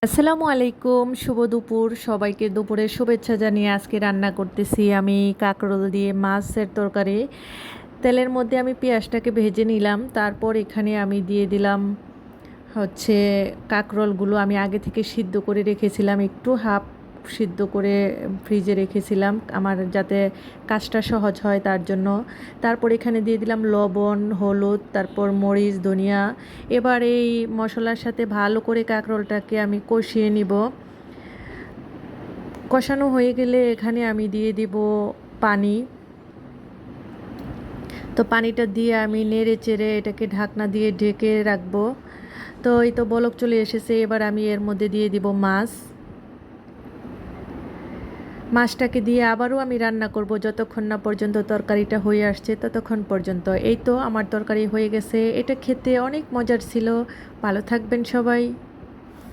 আসসালামু আলাইকুম, শুভ দুপুর। সবাইকে দুপুরের শুভেচ্ছা জানিয়ে আজকে রান্না করতেছি আমি কাঁকরোল দিয়ে মাছের তরকারি। তেলের মধ্যে আমি পেঁয়াজটাকে ভেজে নিলাম, তারপর এখানে আমি দিয়ে দিলাম হচ্ছে কাঁকরোলগুলো আমি আগে থেকে সিদ্ধ করে রেখেছিলাম, একটু হাফ সিদ্ধ করে ফ্রিজে রেখেছিলাম আমার যাতে কাজটা সহজ হয় তার জন্য। তারপর এখানে দিয়ে দিলাম লবণ, হলুদ, তারপর মরিচ, ধনিয়া। এবার এই মশলার সাথে ভালো করে কাঁকরোলটাকে আমি কষিয়ে নিব। কষানো হয়ে গেলে এখানে আমি দিয়ে দিব পানি। তো পানিটা দিয়ে আমি নেড়ে চেড়ে এটাকে ঢাকনা দিয়ে ঢেকে রাখবো। তো এই তো বলক চলে এসেছে, এবার আমি এর মধ্যে দিয়ে দিব মাছটাকে দিয়ে আবারও আমি রান্না করব যতক্ষণ না পর্যন্ত তরকারিটা হয়ে আসছে ততক্ষণ পর্যন্ত। এই তো আমার তরকারি হয়ে গেছে। এটা খেতে অনেক মজার ছিল। ভালো থাকবেন সবাই।